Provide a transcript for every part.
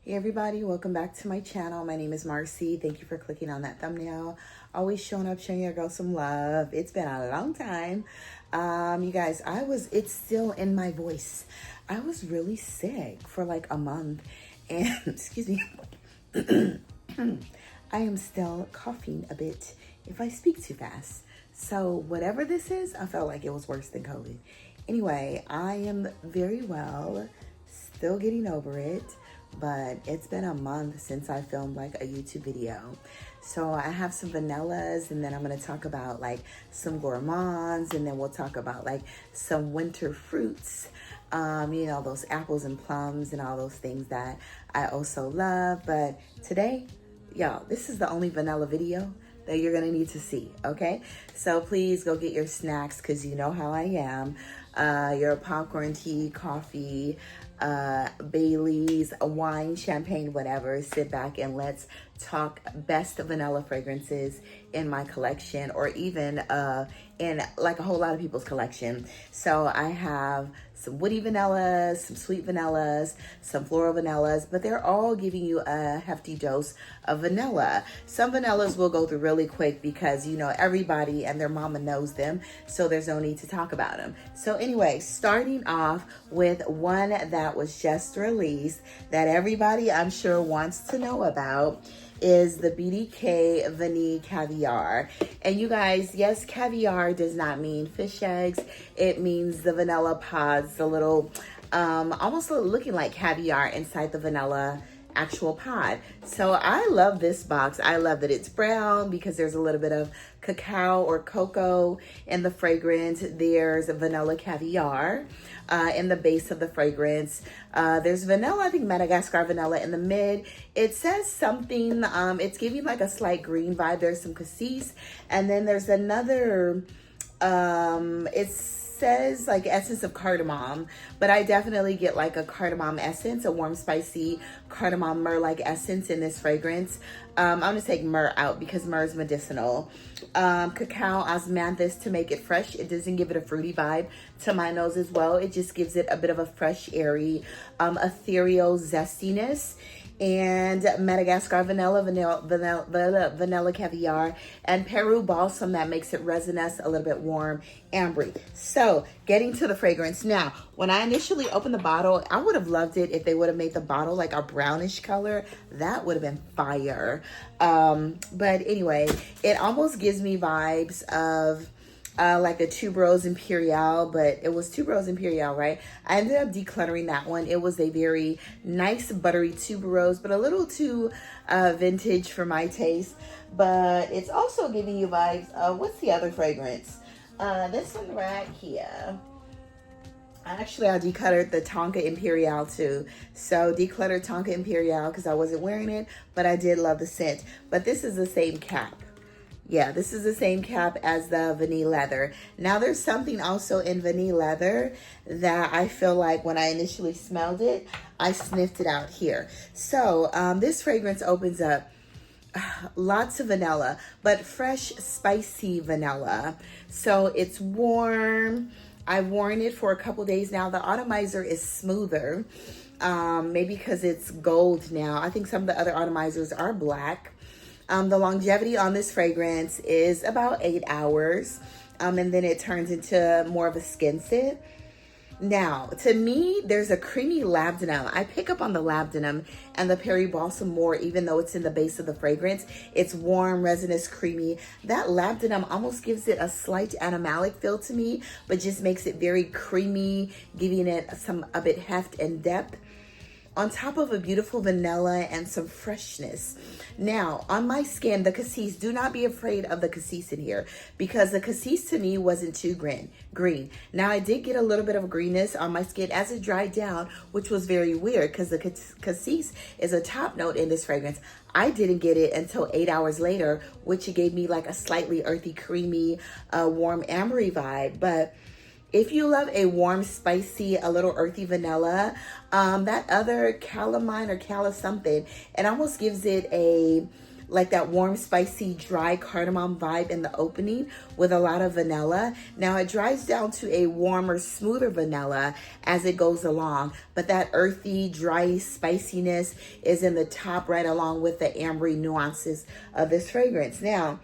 Hey everybody, welcome back to my channel. My name is Marcy. Thank you for clicking on that thumbnail. Always showing up, showing your girl some love. It's been a long time. You guys, it's still in my voice. I was really sick for like a month and, excuse me, I am still coughing a bit if I speak too fast. So whatever this is, I felt like it was worse than COVID. Anyway, I am very well, still getting over it, but it's been a month since I filmed like a YouTube video. So I have some vanillas, and then I'm going to talk about like some gourmands, and then we'll talk about like some winter fruits, you know, those apples and plums and all those things that I also love. But today, y'all, this is the only vanilla video that you're gonna need to see, okay? So please go get your snacks, because you know how I am. Your popcorn, tea, coffee, Bailey's, wine, champagne, whatever. Sit back and let's talk best vanilla fragrances in my collection, or even in like a whole lot of people's collection. So I have some woody vanillas, some sweet vanillas, some floral vanillas, but they're all giving you a hefty dose of vanilla. Some vanillas will go through really quick because, you know, everybody and their mama knows them, so there's no need to talk about them. So anyway, starting off with one that was just released that everybody I'm sure wants to know about is the BDK Vanille Caviar. And you guys, yes, caviar does not mean fish eggs. It means the vanilla pods, the little, almost looking like caviar inside the vanilla actual pod. So I love this box. I love that it's brown because there's a little bit of cacao or cocoa in the fragrance. There's vanilla caviar in the base of the fragrance. There's vanilla, I think Madagascar vanilla in the mid. It says something, it's giving like a slight green vibe. There's some cassis, and then there's another, it says like essence of cardamom, but I definitely get like a cardamom essence, a warm, spicy cardamom myrrh-like essence in this fragrance. I'm gonna take myrrh out because myrrh is medicinal. Cacao, osmanthus to make it fresh. It doesn't give it a fruity vibe to my nose as well. It just gives it a bit of a fresh, airy, ethereal zestiness. And Madagascar vanilla caviar, and Peru balsam that makes it resinous, a little bit warm, ambery. So getting to the fragrance now, when I initially opened the bottle, I would have loved it if they would have made the bottle like a brownish color. That would have been fire. But anyway, it almost gives me vibes of like a Tuberose Imperial, but it was Tuberose Imperial, right? I ended up decluttering that one. It was a very nice buttery Tuberose, but a little too vintage for my taste. But it's also giving you vibes of, what's the other fragrance? This one right here. Actually, I decluttered the Tonka Imperial too. So decluttered Tonka Imperial because I wasn't wearing it, but I did love the scent. But this is the same cap. Yeah, this is the same cap as the Vanille Leather. Now there's something also in Vanille Leather that I feel like when I initially smelled it, I sniffed it out here. So this fragrance opens up lots of vanilla, but fresh, spicy vanilla. So it's warm. I've worn it for a couple days now. The atomizer is smoother, maybe because it's gold now. I think some of the other atomizers are black. The longevity on this fragrance is about 8 hours, and then it turns into more of a skin scent. Now, to me, there's a creamy labdanum. I pick up on the labdanum and the Peri Balsam more, even though it's in the base of the fragrance. It's warm, resinous, creamy. That labdanum almost gives it a slight animalic feel to me, but just makes it very creamy, giving it a bit heft and depth, on top of a beautiful vanilla and some freshness. Now, on my skin, the cassis, do not be afraid of the cassis in here, because the cassis to me wasn't too green. Now, I did get a little bit of greenness on my skin as it dried down, which was very weird because the cassis is a top note in this fragrance. I didn't get it until 8 hours later, which gave me like a slightly earthy, creamy, warm, ambery vibe. But if you love a warm, spicy, a little earthy vanilla, that other calamine or cala something, it almost gives it a like that warm, spicy, dry cardamom vibe in the opening with a lot of vanilla. Now it dries down to a warmer, smoother vanilla as it goes along, but that earthy, dry spiciness is in the top right along with the ambery nuances of this fragrance. Now,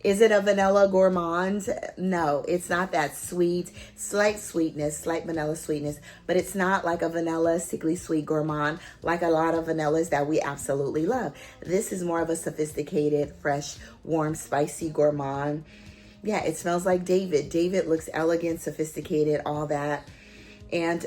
is it a vanilla gourmand? No, it's not that sweet, slight sweetness, slight vanilla sweetness, but it's not like a vanilla sickly sweet gourmand like a lot of vanillas that we absolutely love. This is more of a sophisticated, fresh, warm, spicy gourmand. Yeah, it smells like David. David looks elegant, sophisticated, all that. And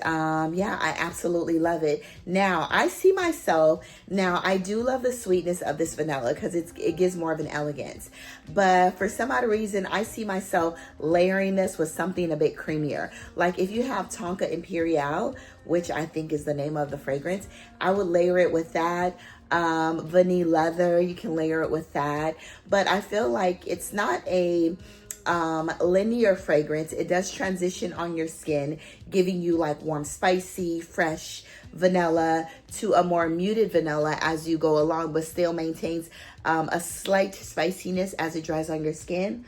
yeah, I absolutely love it. Now, I see myself, now I do love the sweetness of this vanilla because it gives more of an elegance. But for some odd reason, I see myself layering this with something a bit creamier. Like if you have Tonka Imperial, which I think is the name of the fragrance, I would layer it with that. Vanille Leather, you can layer it with that. But I feel like it's not a linear fragrance. It does transition on your skin, giving you like warm, spicy, fresh vanilla to a more muted vanilla as you go along, but still maintains a slight spiciness as it dries on your skin.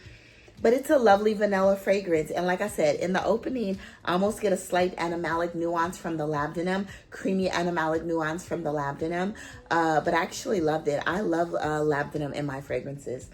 But it's a lovely vanilla fragrance. And like I said, in the opening, I almost get a slight animalic nuance from the labdanum, creamy animalic nuance from the labdanum. But I actually loved it. I love labdanum in my fragrances.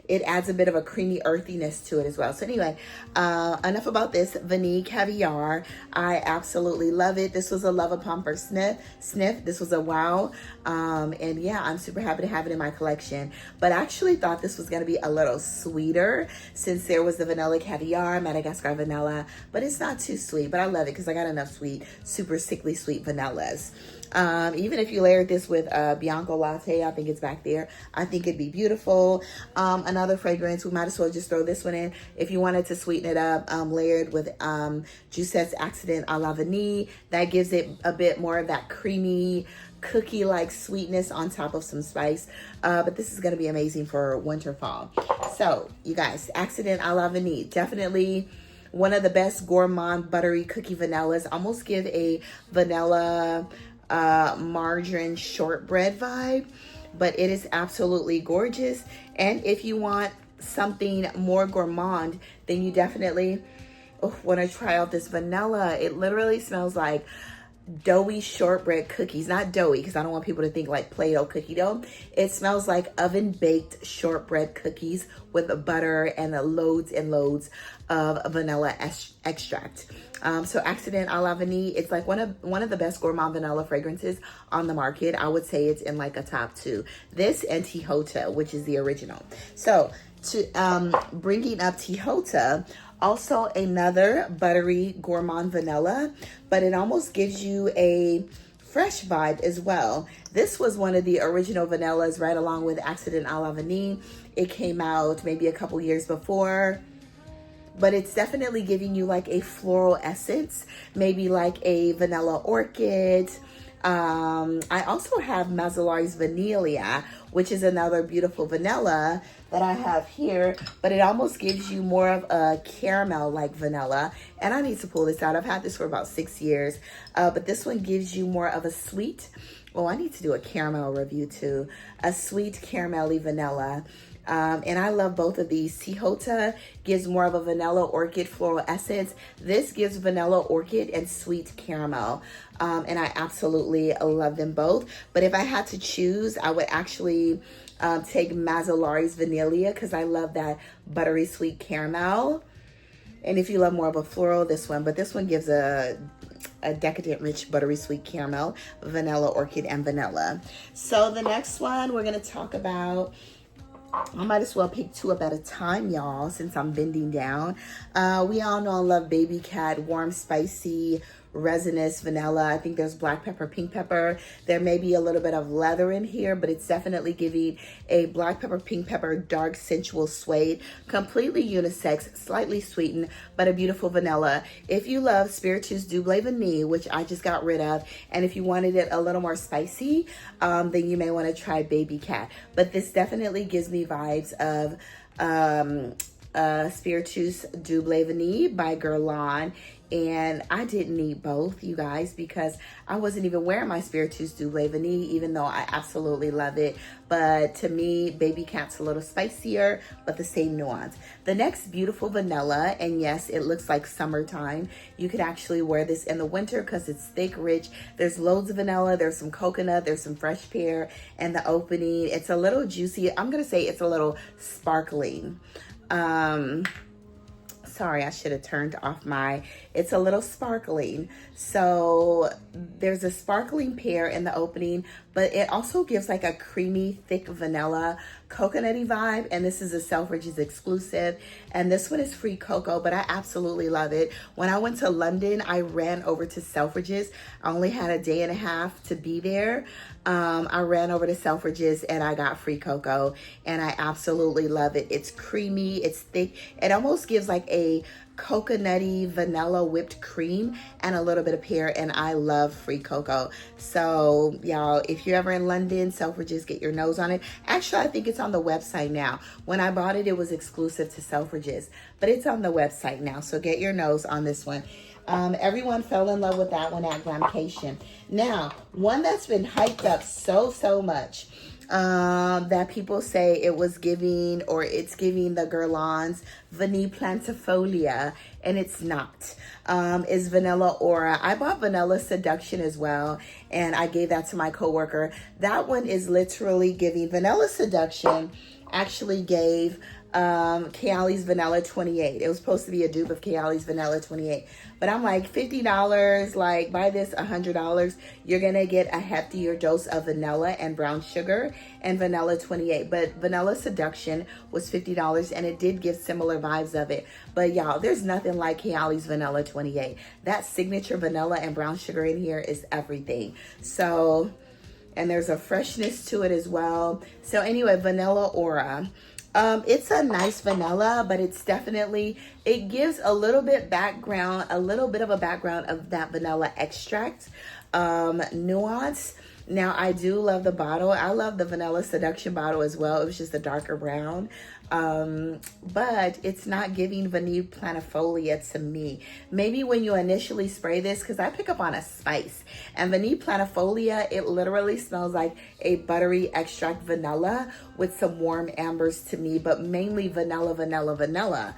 It adds a bit of a creamy earthiness to it as well. So anyway, enough about this Vanille Caviar. I absolutely love it. This was a love upon first sniff. This was a wow. And yeah, I'm super happy to have it in my collection. But I actually thought this was going to be a little sweeter since there was the Vanilla Caviar, Madagascar Vanilla. But it's not too sweet. But I love it because I got enough sweet, super sickly sweet vanillas. Even if you layered this with Bianco Latte, I think it's back there, I think it'd be beautiful. Another fragrance, we might as well just throw this one in. If you wanted to sweeten it up, layered with Joussette's Accident à la Vanille, that gives it a bit more of that creamy, cookie-like sweetness on top of some spice. But this is going to be amazing for winter, fall. So, you guys, Accident à la Vanille, definitely one of the best gourmand buttery cookie vanillas. Almost give a vanilla margarine shortbread vibe, but it is absolutely gorgeous. And if you want something more gourmand, then you definitely want to try out this vanilla. It literally smells like doughy shortbread cookies. Not doughy, because I don't want people to think like Play-Doh cookie dough. It smells like oven baked shortbread cookies with butter and loads and loads of vanilla extract. So Accident à la Vanille, it's like one of the best gourmand vanilla fragrances on the market. I would say it's in like a top 2. This and Tejota, which is the original. So to bringing up Tejota, also another buttery gourmand vanilla, but it almost gives you a fresh vibe as well. This was one of the original vanillas right along with Accident à la Vanille. It came out maybe a couple years before, but it's definitely giving you like a floral essence, maybe like a vanilla orchid. I also have Mazzolari's Vanilla, which is another beautiful vanilla that I have here, but it almost gives you more of a caramel like vanilla. And I need to pull this out. I've had this for about 6 years, but this one gives you more of a sweet, oh, I need to do a caramel review too, a sweet caramelly vanilla. And I love both of these. Tejota gives more of a vanilla orchid floral essence. This gives vanilla orchid and sweet caramel. And I absolutely love them both. But if I had to choose, I would actually take Mazzolari's Vanilla because I love that buttery sweet caramel. And if you love more of a floral, this one. But this one gives a decadent, rich, buttery sweet caramel, vanilla orchid, and vanilla. So the next one we're going to talk about, I might as well pick 2 up at a time, y'all, since I'm bending down. We all know I love Baby Cat, warm, spicy, resinous vanilla. I think there's black pepper, pink pepper. There may be a little bit of leather in here, but it's definitely giving a black pepper, pink pepper, dark, sensual suede. Completely unisex, slightly sweetened, but a beautiful vanilla. If you love Spiritus Double Vanille, which I just got rid of, and if you wanted it a little more spicy, then you may want to try Baby Cat. But this definitely gives me vibes of Spiritus Double Vanille by Guerlain. And I didn't need both, you guys, because I wasn't even wearing my Spiritus Double Vanille, even though I absolutely love it. But to me, Baby Cat's a little spicier, but the same nuance. The next, Beautiful Vanilla, and yes, it looks like summertime. You could actually wear this in the winter because it's thick, rich. There's loads of vanilla, there's some coconut, there's some fresh pear, and the opening, it's a little juicy. I'm gonna say it's a little sparkling. Sorry, I should have turned off it's a little sparkling. So there's a sparkling pear in the opening, but it also gives like a creamy, thick vanilla, coconutty vibe. And this is a Selfridges exclusive. And this one is free cocoa, but I absolutely love it. When I went to London, I ran over to Selfridges. I only had a day and a half to be there. I ran over to Selfridges and I got free cocoa, and I absolutely love it. It's creamy, it's thick. It almost gives like a coconutty vanilla whipped cream and a little bit of pear, and I love free cocoa. So y'all, if you're ever in London, Selfridges, get your nose on it. Actually, I think it's on the website now. When I bought it, it was exclusive to Selfridges, but it's on the website now, so get your nose on this one. Everyone fell in love with that one at Glamcation. Now, one that's been hyped up so much, that people say it was giving, or it's giving the Guerlain's Vanille Plantifolia, and it's not, is Vanilla Aura. I bought Vanilla Seduction as well, and I gave that to my coworker. That one is literally giving Vanilla Seduction, actually gave Kayali's Vanilla 28. It was supposed to be a dupe of Kayali's Vanilla 28, but I'm like, $50, like buy this $100, you're gonna get a heftier dose of vanilla and brown sugar and Vanilla 28. But Vanilla Seduction was $50, and it did give similar vibes of it. But y'all, there's nothing like Kayali's Vanilla 28. That signature vanilla and brown sugar in here is everything. So, and there's a freshness to it as well. So anyway, Vanilla Aura. It's a nice vanilla, but it's definitely, it gives a little bit of a background of that vanilla extract nuance. Now, I do love the bottle. I love the Vanilla Seduction bottle as well. It was just a darker brown. But it's not giving Vanille Planifolia to me. Maybe when you initially spray this, because I pick up on a spice. And Vanille Planifolia, it literally smells like a buttery extract vanilla with some warm ambers to me, but mainly vanilla.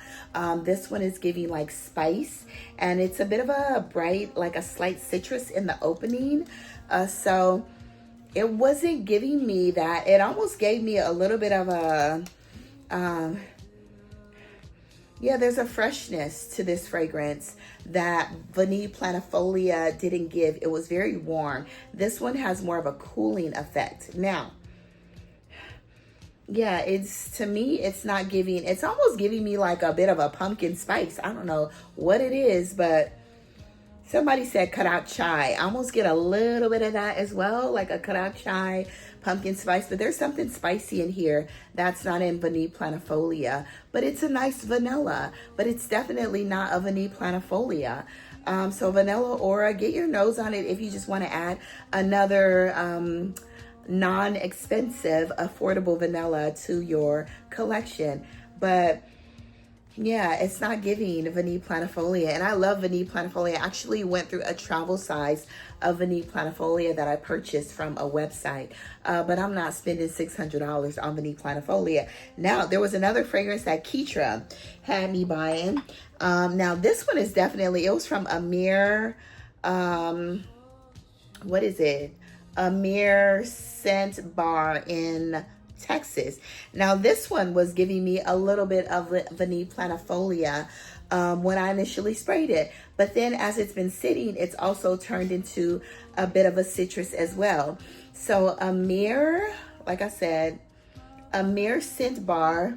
This one is giving like spice, and it's a bit of a bright, like a slight citrus in the opening. So it wasn't giving me that. It almost gave me a little bit of a, yeah, there's a freshness to this fragrance that Vanille Planifolia didn't give. It was very warm. This one has more of a cooling effect. Now, yeah, to me, it's not giving, it's almost giving me like a bit of a pumpkin spice. I don't know what it is, but somebody said cut out chai. I almost get a little bit of that as well, like a cut out chai, pumpkin spice. But there's something spicy in here that's not in Vanille Planifolia. But it's a nice vanilla, but it's definitely not a Vanille Planifolia. So Vanilla Aura, get your nose on it if you just want to add another non-expensive, affordable vanilla to your collection. But yeah, it's not giving Vanille Planifolia, and I love Vanille Planifolia. I actually went through a travel size of Vanille Planifolia that I purchased from a website, but I'm not spending $600 on Vanille Planifolia. Now, there was another fragrance that Keitra had me buying. Now, this one is definitely, it was from Amir, what is it? Amir Scent Bar in Texas. Now, this one was giving me a little bit of Vanille Planifolia when I initially sprayed it. But then as it's been sitting, it's also turned into a bit of a citrus as well. So Amir, like I said, Amir Scent Bar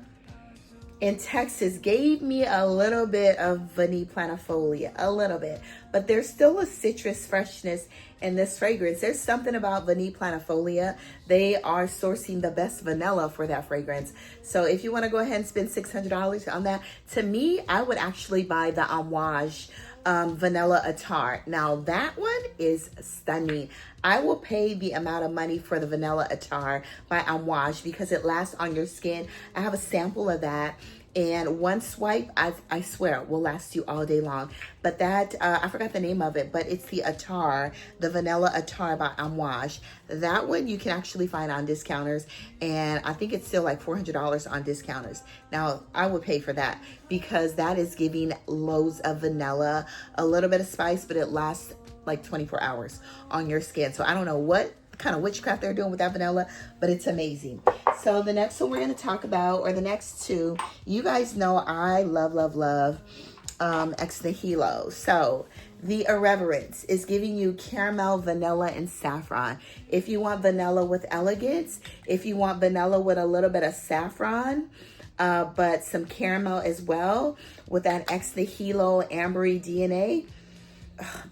in Texas gave me a little bit of Vanille Planifolia, a little bit. But there's still a citrus freshness in this fragrance. There's something about Vanille Planifolia. They are sourcing the best vanilla for that fragrance. So if you want to go ahead and spend $600 on that, to me, I would actually buy the Amouage Vanilla Attar. Now that one is stunning. I will pay the amount of money for the Vanilla Attar by Amouage because it lasts on your skin. I have a sample of that, And one swipe, I swear, will last you all day long. But that, I forgot the name of it, but it's the Attar, the Vanilla Attar by Amouage. That one you can actually find on discounters. And I think it's still like $400 on discounters. Now, I would pay for that because that is giving loads of vanilla, a little bit of spice, but it lasts like 24 hours on your skin. So I don't know what kind of witchcraft they're doing with that vanilla, but it's amazing. So the next one we're going to talk about, or the next two, you guys know I love Ex Nihilo. So the Irreverence is giving you caramel, vanilla, and saffron. If you want vanilla with elegance, if you want vanilla with a little bit of saffron, but some caramel as well with that Ex Nihilo ambery DNA,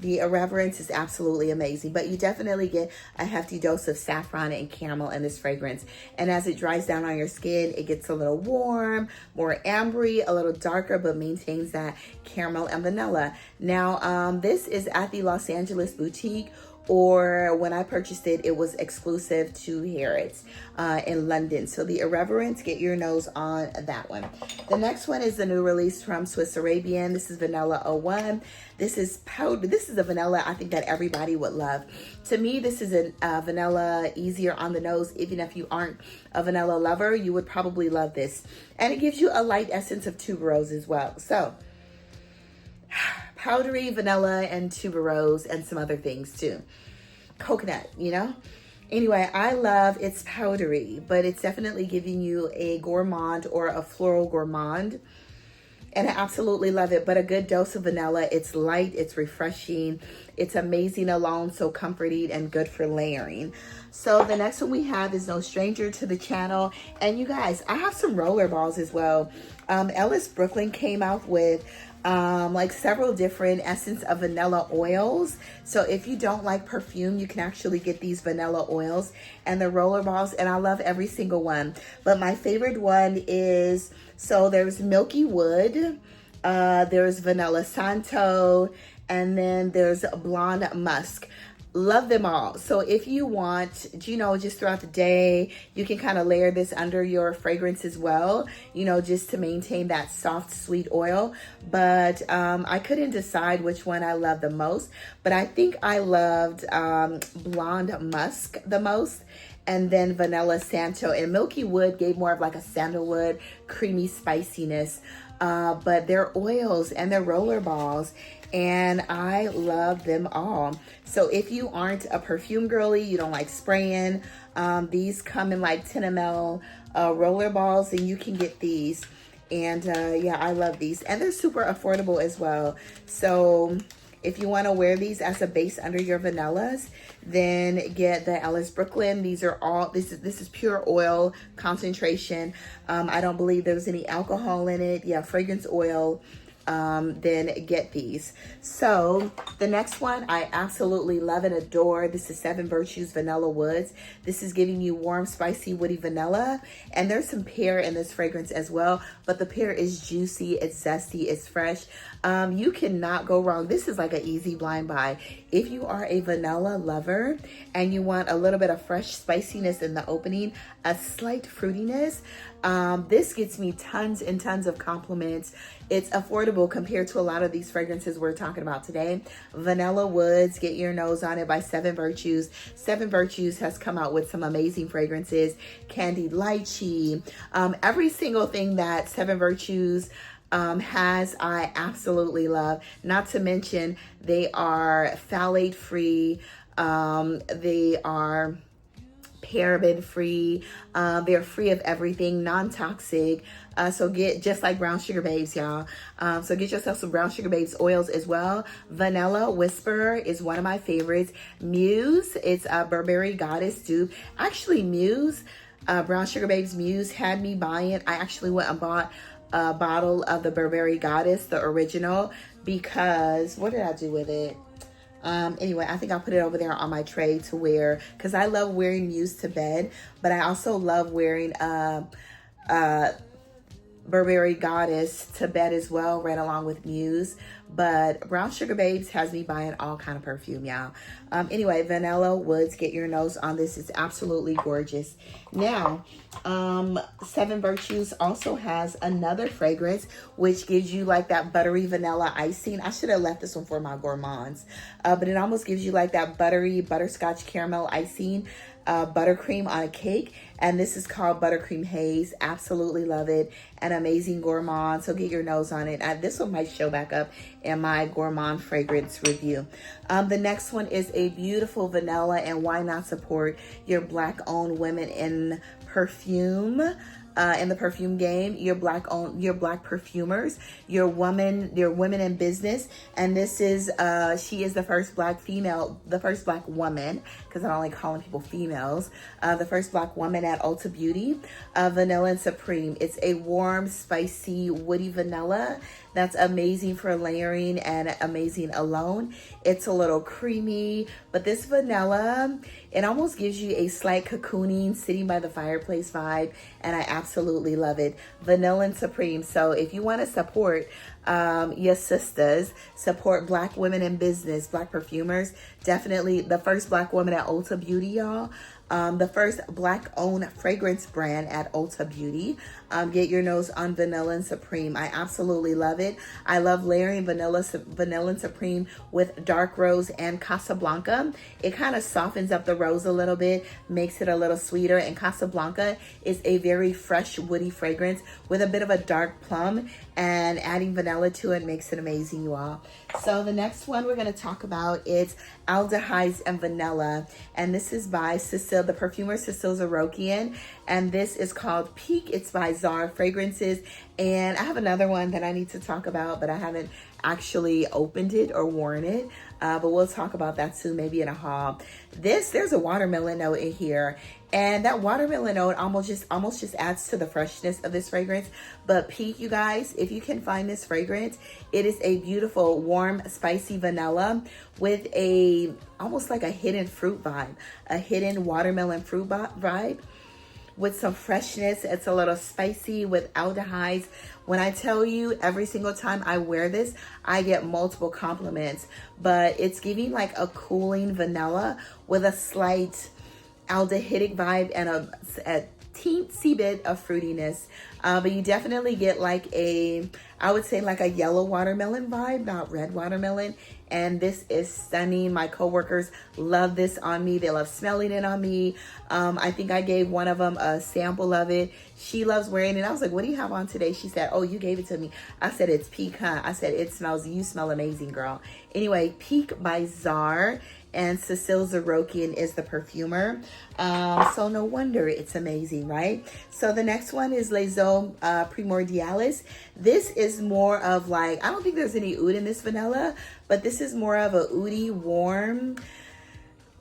the Irreverence is absolutely amazing, but you definitely get a hefty dose of saffron and caramel in this fragrance. And as it dries down on your skin, it gets a little warm, more ambery, a little darker, but maintains that caramel and vanilla. Now, this is at the Los Angeles boutique, or when I purchased it, it was exclusive to Harrods in London. So the Irreverence, get your nose on that one. The next one is the new release from Swiss Arabian. This is Vanilla 01. This is powder. This is a vanilla I think that everybody would love. To me, this is a vanilla easier on the nose. Even if you aren't a vanilla lover, you would probably love this. And it gives you a light essence of tuberose as well. So powdery, vanilla, and tuberose, and some other things too. Coconut, you know? Anyway, I love it's powdery, but it's definitely giving you a gourmand or a floral gourmand. And I absolutely love it, but a good dose of vanilla. It's light, it's refreshing, it's amazing alone, so comforting and good for layering. So the next one we have is no stranger to the channel. And you guys, I have some roller balls as well. Ellis Brooklyn came out with like several different essence of vanilla oils. So if you don't like perfume, you can actually get these vanilla oils and the roller balls, and I love every single one. But my favorite one is, so there's Milky Wood, there's Vanilla Santo, and then there's Blonde Musk. Love them all. So if you want, you know, just throughout the day, you can kind of layer this under your fragrance as well, you know, just to maintain that soft, sweet oil. But I couldn't decide which one I love the most, but I think I loved Blonde Musk the most, and then Vanilla Santo. And Milky Wood gave more of like a sandalwood, creamy spiciness. But they're oils and they're roller balls, and I love them all. So if you aren't a perfume girly, you don't like spraying, these come in like 10 ml roller balls, and you can get these. And yeah, I love these, and they're super affordable as well. So if you want to wear these as a base under your vanillas, then get the Ellis Brooklyn. These are all, this is pure oil concentration. I don't believe there's any alcohol in it. Yeah, fragrance oil. Then get these. So the next one I absolutely love and adore. This is Seven Virtues Vanilla Woods. This is giving you warm, spicy, woody vanilla, and there's some pear in this fragrance as well, but the pear is juicy, it's zesty, it's fresh. You cannot go wrong. This is like an easy blind buy. If you are a vanilla lover and you want a little bit of fresh spiciness in the opening, a slight fruitiness, this gets me tons and tons of compliments. It's affordable compared to a lot of these fragrances we're talking about today. Vanilla Woods, get your nose on it, by Seven Virtues. Seven Virtues has come out with some amazing fragrances. Candied lychee, every single thing that Seven Virtues has, I absolutely love. Not to mention they are phthalate free, they are paraben free, they're free of everything, non-toxic. So get, just like Brown Sugar Babes, y'all. So get yourself some Brown Sugar Babes oils as well. Vanilla Whisperer is one of my favorites. Muse, it's a Burberry Goddess dupe. Actually, Muse, Brown Sugar Babes Muse had me buying. I actually went and bought a bottle of the Burberry Goddess, the original, because what did I do with it? Anyway, I think I'll put it over there on my tray to wear, because I love wearing Muse to bed, but I also love wearing Burberry Goddess to bed as well, right along with Muse. But Brown Sugar Babes has me buying all kind of perfume, y'all. Anyway, Vanilla Woods, get your nose on this. It's absolutely gorgeous. Now, Seven Virtues also has another fragrance, which gives you like that buttery vanilla icing. I should have left this one for my gourmands. But it almost gives you like that buttery butterscotch caramel icing. Buttercream on a cake, and this is called Buttercream Haze. Absolutely love it. An amazing gourmand, so get your nose on it. This one might show back up in my gourmand fragrance review. The next one is a beautiful vanilla, and why not support your Black owned women in perfume, in the perfume game, your Black perfumers, your women in business. And this is she is the first Black female, the first Black woman, because I'm only calling people females, the first Black woman at Ulta Beauty, Vanilla and Supreme. It's a warm, spicy, woody vanilla that's amazing for layering and amazing alone. It's a little creamy, but this vanilla, it almost gives you a slight cocooning, sitting by the fireplace vibe, and I absolutely love it. Vanilla and Supreme. So if you want to support your sisters, support Black women in business, Black perfumers, definitely the first Black woman at Ulta Beauty, y'all. The first Black owned fragrance brand at Ulta Beauty. Get your nose on Vanilla and Supreme. I absolutely love it. I love layering Vanilla and Supreme with dark rose and Casablanca. It kind of softens up the rose a little bit, makes it a little sweeter. And Casablanca is a very fresh, woody fragrance with a bit of a dark plum, and adding vanilla to it makes it amazing, you all. So the next one we're going to talk about is aldehydes and vanilla, and this is by the perfumer Cecile Zarokian, and this is called Peak. It's by Zara Fragrances, and I have another one that I need to talk about, but I haven't actually opened it or worn it, but we'll talk about that soon, maybe in a haul. There's a watermelon note in here, and that watermelon note almost just adds to the freshness of this fragrance. But Peak, you guys, if you can find this fragrance, it is a beautiful, warm, spicy vanilla with almost like a hidden fruit vibe, a hidden watermelon fruit vibe with some freshness. It's a little spicy with aldehydes. When I tell you, every single time I wear this, I get multiple compliments, but it's giving like a cooling vanilla with a slight aldehydic vibe and a teensy bit of fruitiness. But you definitely get like I would say like a yellow watermelon vibe, not red watermelon. And this is stunning. My coworkers love this on me. They love smelling it on me. I think I gave one of them a sample of it. She loves wearing it. I was like, what do you have on today? She said, oh, you gave it to me. I said, it's Peak, huh? I said, you smell amazing, girl. Anyway, Peak by Zara, and Cecile Zarokian is the perfumer. So no wonder it's amazing, right? So the next one is Les Eaux Primordiales. This is more of like, I don't think there's any oud in this vanilla, but this is more of a oudy, warm,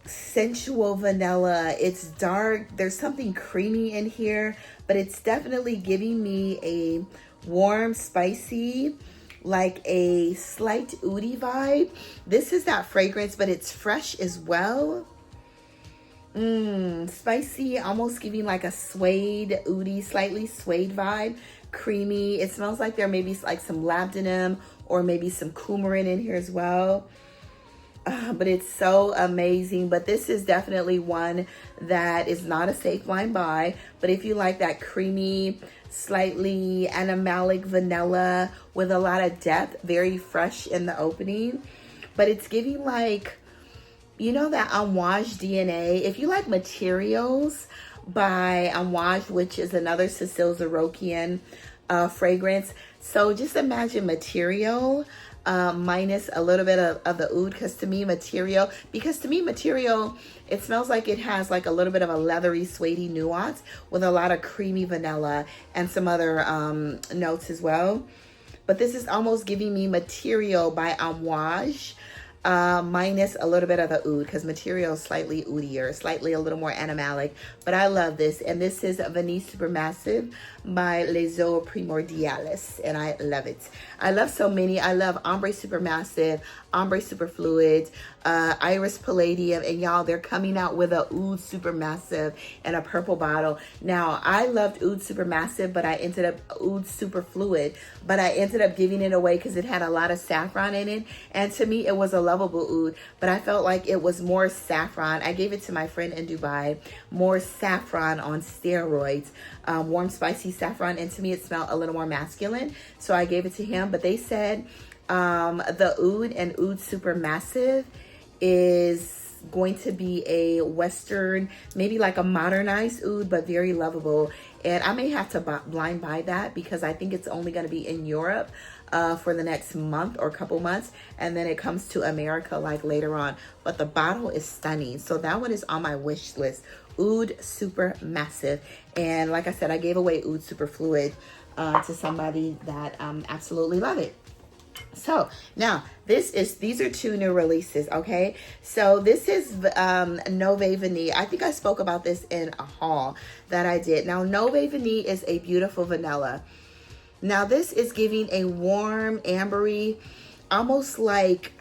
sensual vanilla. It's dark. There's something creamy in here, but it's definitely giving me a warm, spicy, like a slight oudy vibe. This is that fragrance, but it's fresh as well. Spicy, almost giving like a suede, oudy, slightly suede vibe. Creamy. It smells like there may be like some labdanum or maybe some coumarin in here as well. But it's so amazing. But this is definitely one that is not a safe line buy. But if you like that creamy, slightly animalic vanilla with a lot of depth, very fresh in the opening, but it's giving like, you know, that Amouage DNA. If you like Materials by Amouage, which is another Cecile Zarokian fragrance. So just imagine Material minus a little bit of the oud, because to me Material, it smells like it has like a little bit of a leathery, suede nuance with a lot of creamy vanilla and some other notes as well. But this is almost giving me Material by Amouage. minus a little bit of the oud, because material is slightly oudier, slightly a little more animalic. But I love this. And this is Vanille Supermassive by Les Eaux Primordiales. And I love it. I love so many. I love Ombre Supermassive, Ombre Superfluid, Iris Palladium. And y'all, they're coming out with a Oud Supermassive in a purple bottle. Now, I loved Oud Supermassive, but I ended up Oud Superfluid. But I ended up giving it away because it had a lot of saffron in it. And to me, it was a lovable oud, but I felt like it was more saffron. I gave it to my friend in Dubai, more saffron on steroids, warm spicy saffron, and to me it smelled a little more masculine, so I gave it to him. But they said the oud and Oud Supermassive is going to be a Western, maybe like a modernized oud, but very lovable. And I may have to blind buy that because I think it's only going to be in Europe for the next month or couple months, and then it comes to America like later on. But the bottle is stunning, so that one is on my wish list. Oud Supermassive. And like I said, I gave away Oud Superfluid to somebody that absolutely love it. So now these are two new releases. Okay, so this is Nove Vanille. I think I spoke about this in a haul that I did. Now Nove Vanille is a beautiful vanilla. Now this is giving a warm ambery, almost like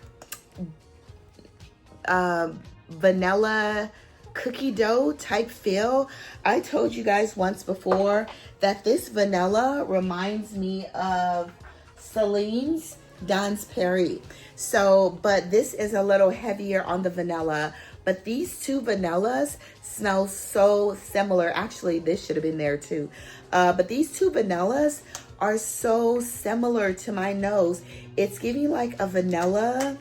vanilla cookie dough type feel. I told you guys once before that this vanilla reminds me of Celine's Dans Paris. So, but this is a little heavier on the vanilla. But these two vanillas smell so similar. Actually, this should have been there too. But these two vanillas are so similar to my nose. It's giving like a vanilla,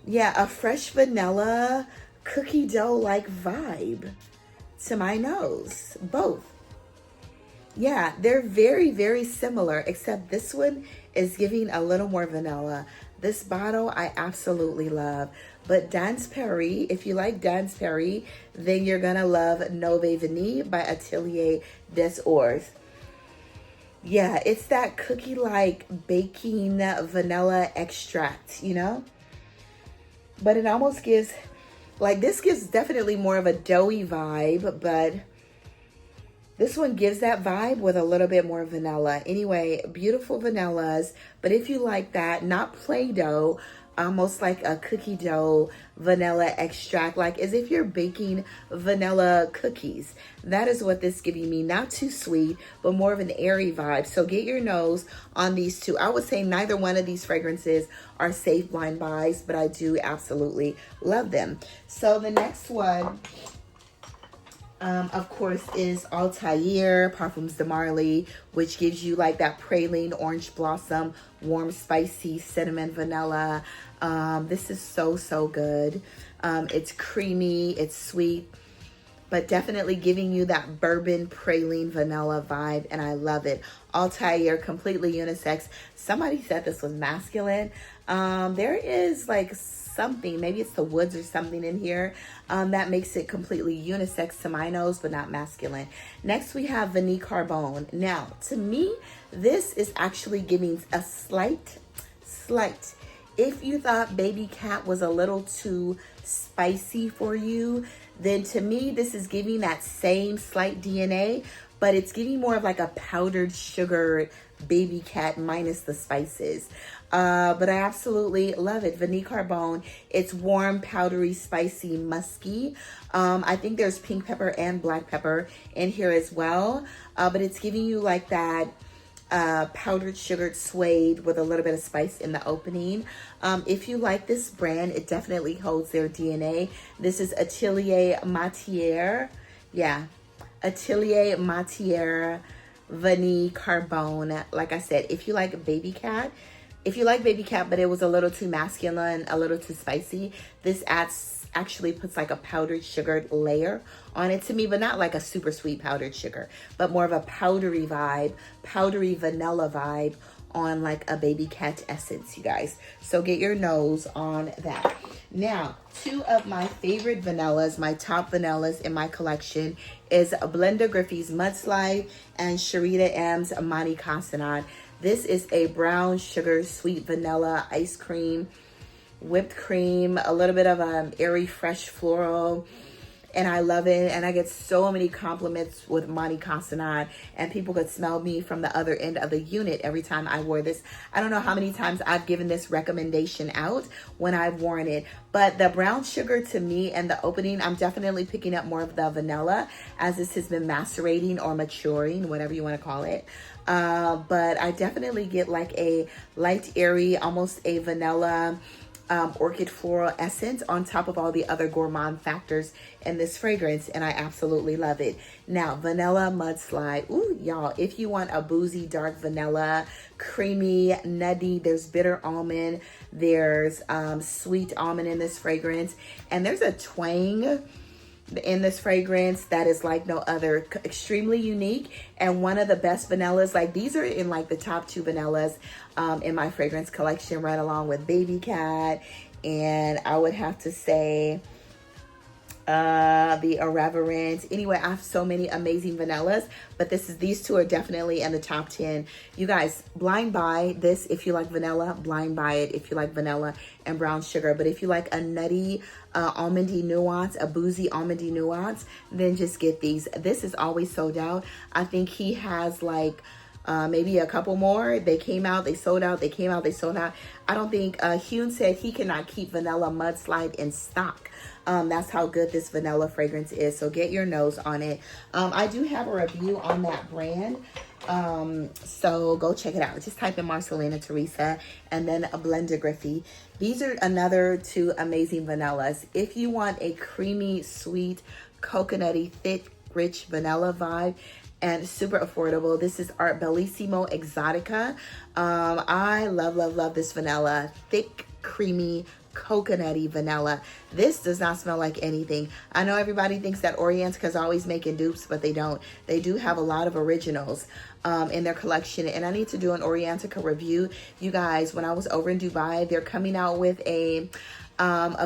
yeah, a fresh vanilla cookie dough like vibe to my nose, both. Yeah, they're very, very similar, except this one is giving a little more vanilla. This bottle I absolutely love. But Dans Paris, if you like Dans Paris, then you're gonna love Nove Vanille by Atelier des Ors. Yeah, it's that cookie-like baking vanilla extract, you know? But it almost gives, like, this gives definitely more of a doughy vibe, but this one gives that vibe with a little bit more vanilla. Anyway, beautiful vanillas. But if you like that, not Play-Doh, almost like a cookie dough vanilla extract, like as if you're baking vanilla cookies. That is what this is giving me. Not too sweet, but more of an airy vibe. So get your nose on these two. I would say neither one of these fragrances are safe blind buys, but I do absolutely love them. So the next one, of course, is Altair Parfums de Marly, which gives you like that praline, orange blossom, warm, spicy, cinnamon, vanilla. This is so, so good. It's creamy, it's sweet, but definitely giving you that bourbon, praline, vanilla vibe, and I love it. Altair, completely unisex. Somebody said this was masculine. There is like something, maybe it's the woods or something in here that makes it completely unisex to my nose, but not masculine. Next we have Vanille Carbone. Now to me, this is actually giving a slight, if you thought Baby Cat was a little too spicy for you, then to me this is giving that same slight DNA, but it's giving more of like a powdered sugar Baby Cat minus the spices. But I absolutely love it. Vanille Carbone. It's warm, powdery, spicy, musky. I think there's pink pepper and black pepper in here as well. But it's giving you like that powdered sugared suede with a little bit of spice in the opening. If you like this brand, it definitely holds their DNA. This is Atelier Matière. Yeah, Atelier Matière Vanille Carbone. Like I said, if you like Baby Cat, but it was a little too masculine, a little too spicy, this actually puts like a powdered sugared layer on it to me, but not like a super sweet powdered sugar, but more of a powdery vibe, powdery vanilla vibe on like a Baby Cat essence, you guys. So get your nose on that. Now, two of my favorite vanillas, my top vanillas in my collection, is Blenda Griffey's Mudslide and Sharita M's Monte Casanat. This is a brown sugar sweet vanilla ice cream, whipped cream, a little bit of airy fresh floral, and I love it. And I get so many compliments with Monte Castanet, and people could smell me from the other end of the unit every time I wore this. I don't know how many times I've given this recommendation out when I've worn it, but the brown sugar to me and the opening, I'm definitely picking up more of the vanilla as this has been macerating or maturing, whatever you want to call it. But I definitely get like a light airy, almost a vanilla orchid floral essence on top of all the other gourmand factors in this fragrance, and I absolutely love it. Now, vanilla mudslide. Ooh, y'all, if you want a boozy dark vanilla, creamy, nutty, there's bitter almond, there's sweet almond in this fragrance, and there's a twang in this fragrance that is like no other, extremely unique, and one of the best vanillas. Like, these are in like the top 2 vanillas in my fragrance collection, right along with Baby Cat, and I would have to say the Irreverent. Anyway, I have so many amazing vanillas, but these 2 are definitely in the top 10. You guys, blind buy this if you like vanilla, blind buy it if you like vanilla and brown sugar. But if you like a nutty almondy nuance, a boozy almondy nuance, then just get these. This is always sold out. I think he has like maybe a couple more. They came out, they sold out, they came out, they sold out. I don't think Hune said he cannot keep vanilla mudslide in stock. That's how good this vanilla fragrance is. So get your nose on it. I do have a review on that brand. So go check it out. Just type in Marcelena Theresa and then a Blender Griffey. These are another 2 amazing vanillas. If you want a creamy, sweet, coconutty, thick, rich vanilla vibe, and super affordable, this is Art Bellissimo Exotica. I love this vanilla. Thick, creamy, coconutty vanilla. This does not smell like anything. I know everybody thinks that Orientika's always making dupes, but they don't. They do have a lot of originals in their collection, and I need to do an Orientika review. You guys, when I was over in Dubai, they're coming out with a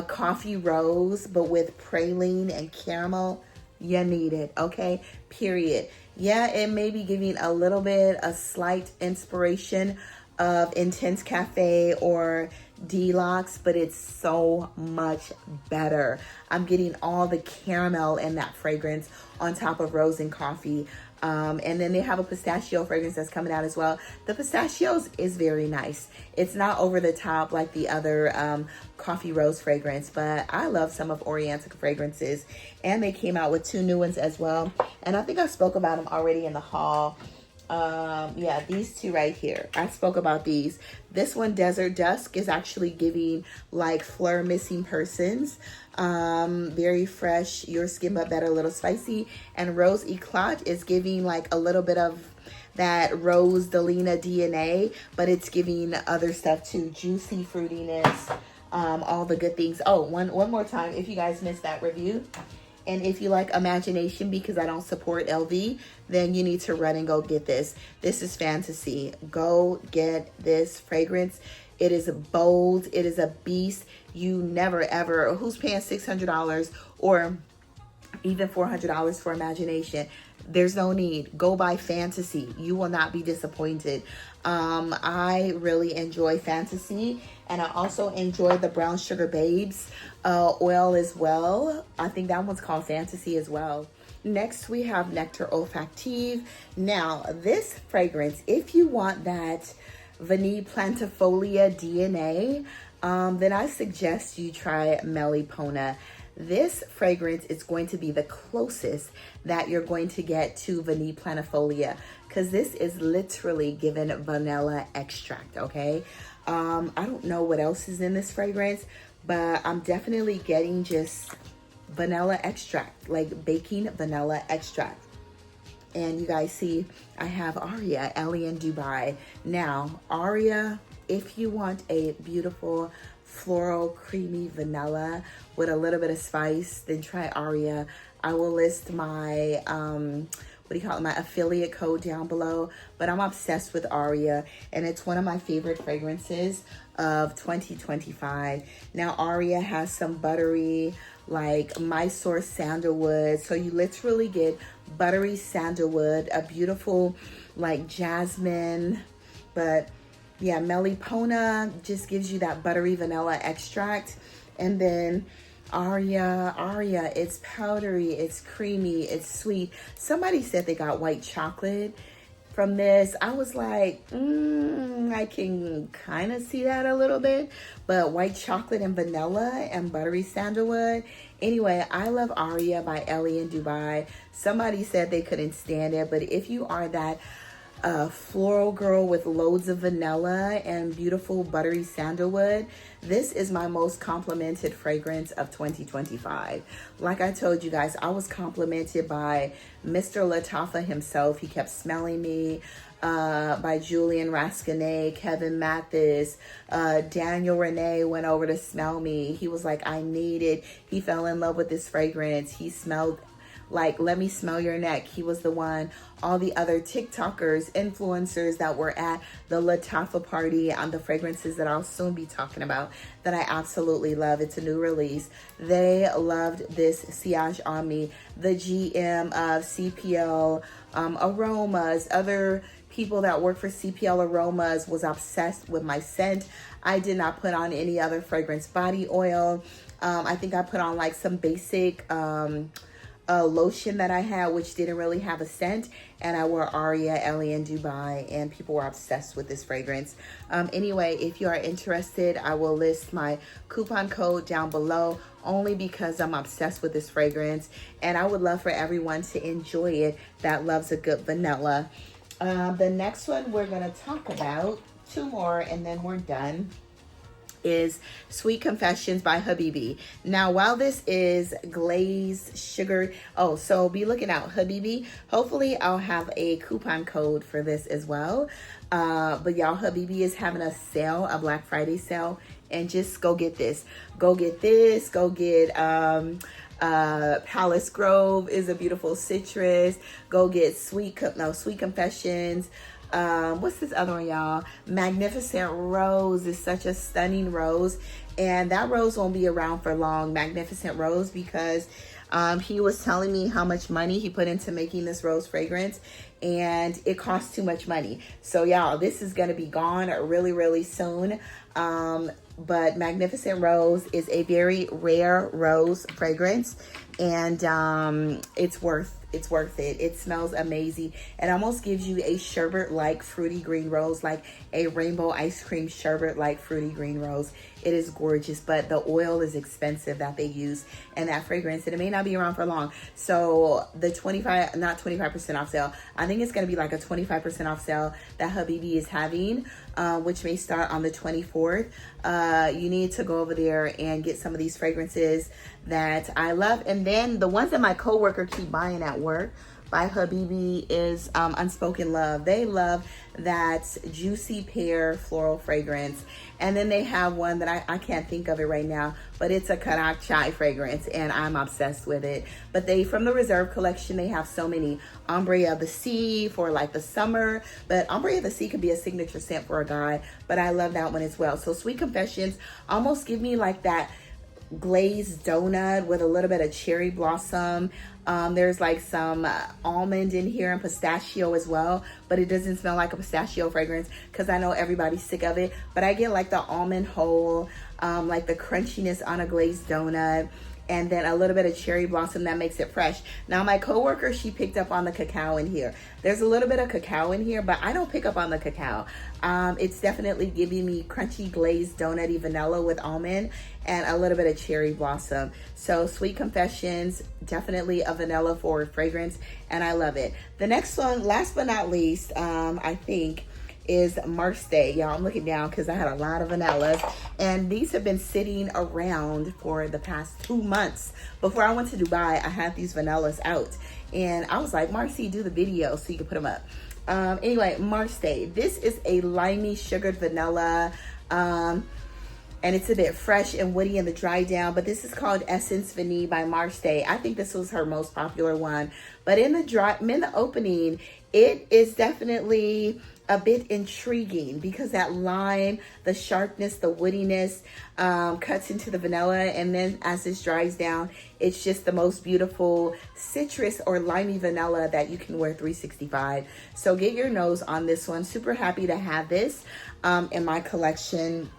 coffee rose, but with praline and caramel. You need it, okay? Period. Yeah, it may be giving a slight inspiration of Intense Cafe or Deluxe, but it's so much better. I'm getting all the caramel in that fragrance on top of rose and coffee. And then they have a pistachio fragrance that's coming out as well. The pistachios is very nice. It's not over the top like the other coffee rose fragrance, but I love some of Orientica fragrances. And they came out with 2 new ones as well. And I think I spoke about them already in the haul. Yeah, these 2 right here. I spoke about these. This one, Desert Dusk, is actually giving like Fleur Missing Persons. Very fresh, your skin but better, a little spicy. And Rose Eclat is giving like a little bit of that Rose Delina DNA, but it's giving other stuff too. Juicy fruitiness, all the good things. Oh, one more time, if you guys missed that review. And if you like Imagination, because I don't support LV, then you need to run and go get this. This is Fantasy. Go get this fragrance. It is bold. It is a beast. You never, ever, who's paying $600 or even $400 for Imagination? There's no need. Go buy Fantasy. You will not be disappointed. I really enjoy Fantasy, and I also enjoy the Brown Sugar Babes oil as well. I think that one's called Fantasy as well. Next, we have Nectar Olfactive. Now, this fragrance, if you want that Vanille Plantifolia DNA, then I suggest you try Melipona. This fragrance is going to be the closest that you're going to get to Vanille Planifolia, because this is literally given vanilla extract, okay? I don't know what else is in this fragrance, but I'm definitely getting just vanilla extract, like baking vanilla extract. And you guys see, I have Aria, Ellie in Dubai. Now, Aria, if you want a beautiful floral creamy vanilla with a little bit of spice, then try Aria. I will list my my affiliate code down below, but I'm obsessed with Aria, and it's one of my favorite fragrances of 2025. Now, Aria has some buttery, like Mysore sandalwood, so you literally get buttery sandalwood, a beautiful like jasmine But yeah, Melipona just gives you that buttery vanilla extract. And then Aria, it's powdery, it's creamy, it's sweet. Somebody said they got white chocolate from this. I was like, I can kind of see that a little bit, but white chocolate and vanilla and buttery sandalwood. Anyway, I love Aria by Ellie in Dubai. Somebody said they couldn't stand it, but if you are that floral girl with loads of vanilla and beautiful buttery sandalwood, this is my most complimented fragrance of 2025. Like I told you guys, I was complimented by Mr. Latafa himself. He kept smelling me. By Julian Rascanet, Kevin Mathis, Daniel Renee went over to smell me. He was like, I need it. He fell in love with this fragrance. He smelled like, let me smell your neck. He was the one. All the other TikTokers, influencers that were at the Latafa party on the fragrances that I'll soon be talking about that I absolutely love. It's a new release. They loved this sillage on me. The GM of CPL Aromas, other people that work for CPL Aromas was obsessed with my scent. I did not put on any other fragrance body oil. I think I put on like some basic lotion that I had, which didn't really have a scent, and I wore Aria, Ellie in Dubai, and people were obsessed with this fragrance. Anyway, if you are interested, I will list my coupon code down below, only because I'm obsessed with this fragrance, and I would love for everyone to enjoy it that loves a good vanilla. The next one we're going to talk about, two more, and then we're done, is Sweet Confessions by HABIBI. Now, while this is glazed sugar, so be looking out, HABIBI. Hopefully, I'll have a coupon code for this as well. But y'all, HABIBI is having a sale, a Black Friday sale, and just go get this. Go get this. Go get Palace Grove is a beautiful citrus. Go get Sweet Confessions. What's this other one, y'all? Magnificent Rose is such a stunning rose, and that rose won't be around for long. Magnificent Rose, because he was telling me how much money he put into making this rose fragrance, and it costs too much money. So y'all, this is gonna be gone really, really soon. But Magnificent Rose is a very rare rose fragrance, and it's worth it. It smells amazing. It almost gives you a sherbet-like fruity green rose, like a rainbow ice cream sherbet-like fruity green rose. It is gorgeous, but the oil is expensive that they use in that fragrance, and it may not be around for long. So the 25% off sale, I think it's going to be like a 25% off sale that HABIBI is having, which may start on the 24th. You need to go over there and get some of these fragrances that I love. And then the ones that my coworker keep buying at work by HABIBI is Unspoken Love. They love that juicy pear floral fragrance. And then they have one that I can't think of it right now, but it's a Karak Chai fragrance, and I'm obsessed with it. But from the Reserve collection, they have so many. Ombre of the Sea for like the summer, but Ombre of the Sea could be a signature scent for a guy, but I love that one as well. So Sweet Confessions almost give me like that glazed donut with a little bit of cherry blossom. There's like some almond in here and pistachio as well, but it doesn't smell like a pistachio fragrance because I know everybody's sick of it. But I get like the almond whole, like the crunchiness on a glazed donut, and then a little bit of cherry blossom that makes it fresh. Now, my coworker, she picked up on the cacao in here. There's a little bit of cacao in here, but I don't pick up on the cacao. It's definitely giving me crunchy glazed donutty vanilla with almond and a little bit of cherry blossom. So Sweet Confessions, definitely a vanilla forward fragrance, and I love it. The next one, last but not least, I think, is Marseille. Y'all, I'm looking down because I had a lot of vanillas, and these have been sitting around for the past 2 months. Before I went to Dubai, I had these vanillas out, and I was like, Marcy, do the video so you can put them up. Anyway, Marseille. This is a limey sugared vanilla, and it's a bit fresh and woody in the dry down, but this is called Essence Vanille by Marseille. I think this was her most popular one, but in the opening, it is definitely a bit intriguing because that lime, the sharpness, the woodiness cuts into the vanilla. And then as this dries down, it's just the most beautiful citrus or limey vanilla that you can wear 365. So get your nose on this one. Super happy to have this in my collection.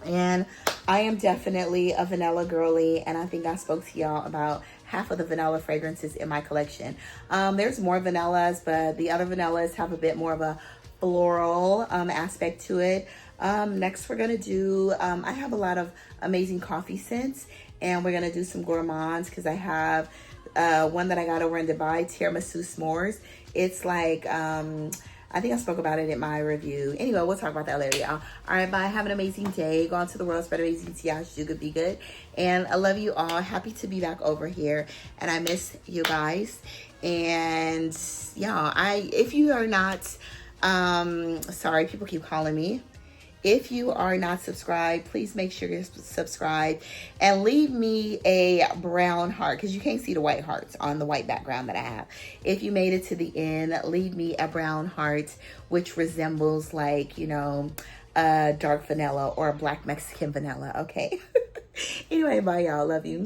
And I am definitely a vanilla girly, and I think I spoke to y'all about half of the vanilla fragrances in my collection. There's more vanillas, but the other vanillas have a bit more of a floral aspect to it. Next we're gonna do, I have a lot of amazing coffee scents, and we're gonna do some gourmands because I have one that I got over in Dubai, tiramisu s'mores. It's like, I think I spoke about it in my review. Anyway, we'll talk about that later, y'all. All right, bye. Have an amazing day. Go on to the world, spread amazing tea. Do good, be good. And I love you all. Happy to be back over here. And I miss you guys. And y'all, if you are not, sorry, people keep calling me. If you are not subscribed, please make sure you're subscribed and leave me a brown heart because you can't see the white hearts on the white background that I have. If you made it to the end, leave me a brown heart, which resembles like, you know, dark vanilla or black Mexican vanilla. Okay. Anyway, bye y'all. Love you.